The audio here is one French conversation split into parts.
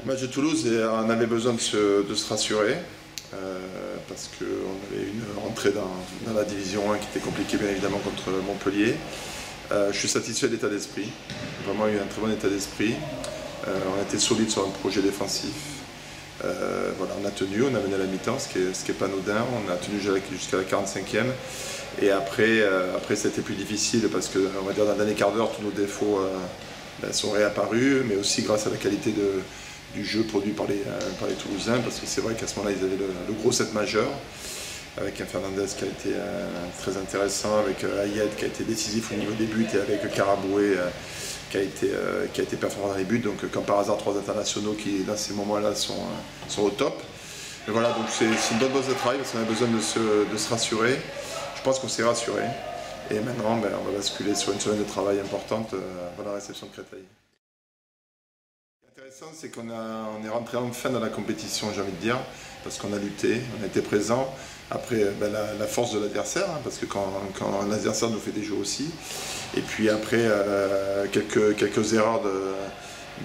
Match de Toulouse, et on avait besoin de se rassurer parce qu'on avait une rentrée dans la division 1 qui était compliquée bien évidemment contre Montpellier. Je suis satisfait de l'état d'esprit, vraiment eu un très bon état d'esprit. On a été solide sur un projet défensif. Voilà, on a tenu, on a mené à la mi-temps, ce qui est pas anodin. On a tenu jusqu'à la 45e. Et après c'était plus difficile parce que, on va dire, dans le dernier quart d'heure, tous nos défauts sont réapparus, mais aussi grâce à la qualité du jeu produit par les Toulousains, parce que c'est vrai qu'à ce moment-là, ils avaient le gros set majeur, avec un Fernandez qui a été très intéressant, avec Hayed qui a été décisif au niveau des buts, et avec Karaboué qui a été performant dans les buts. Donc comme par hasard, 3 internationaux qui, dans ces moments-là, sont au top. Et voilà, donc c'est une bonne base de travail, parce qu'on a besoin de se rassurer. Je pense qu'on s'est rassuré. Et maintenant, on va basculer sur une semaine de travail importante avant la réception de Créteil. Ce qui est intéressant, c'est qu'on est rentré enfin dans la compétition, j'ai envie de dire, parce qu'on a lutté, on a été présent. Après, la force de l'adversaire, hein, parce que quand l'adversaire nous fait des jeux aussi. Et puis après, quelques erreurs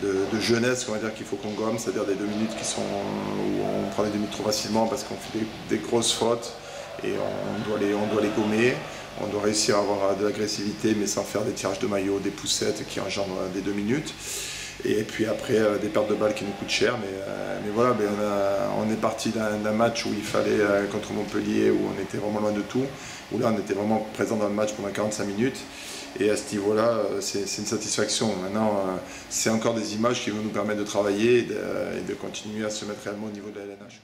de jeunesse, on va dire, qu'il faut qu'on gomme, c'est-à-dire des 2 minutes où on prend les 2 minutes trop facilement parce qu'on fait des grosses fautes et on doit les gommer. On doit réussir à avoir de l'agressivité, mais sans faire des tirages de maillot, des poussettes qui engendrent des 2 minutes. Et puis après, des pertes de balles qui nous coûtent cher. Mais voilà, on est parti d'un match où il fallait, contre Montpellier, où on était vraiment loin de tout, où là on était vraiment présent dans le match pendant 45 minutes. Et à ce niveau-là, c'est une satisfaction. Maintenant, c'est encore des images qui vont nous permettre de travailler et de continuer à se mettre réellement au niveau de la LNH.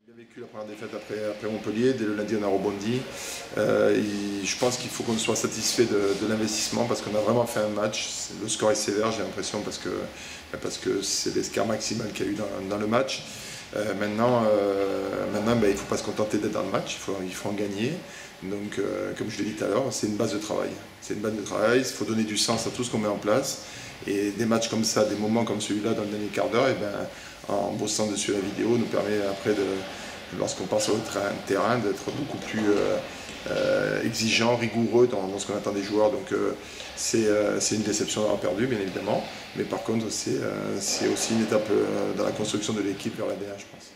On a vécu la première défaite après Montpellier, dès le lundi on a rebondi. Je pense qu'il faut qu'on soit satisfait de l'investissement parce qu'on a vraiment fait un match. Le score est sévère, j'ai l'impression, parce que c'est l'escart maximal qu'il y a eu dans le match. Maintenant, il ne faut pas se contenter d'être dans le match, il faut en gagner. Donc, comme je l'ai dit tout à l'heure, c'est une base de travail. C'est une base de travail, il faut donner du sens à tout ce qu'on met en place. Et des matchs comme ça, des moments comme celui-là dans le dernier quart d'heure, en bossant dessus la vidéo, nous permet après, lorsqu'on passe au terrain, d'être beaucoup plus exigeant, rigoureux dans ce qu'on attend des joueurs. Donc c'est une déception d'avoir perdu, bien évidemment. Mais par contre, c'est aussi une étape dans la construction de l'équipe vers la DA, je pense.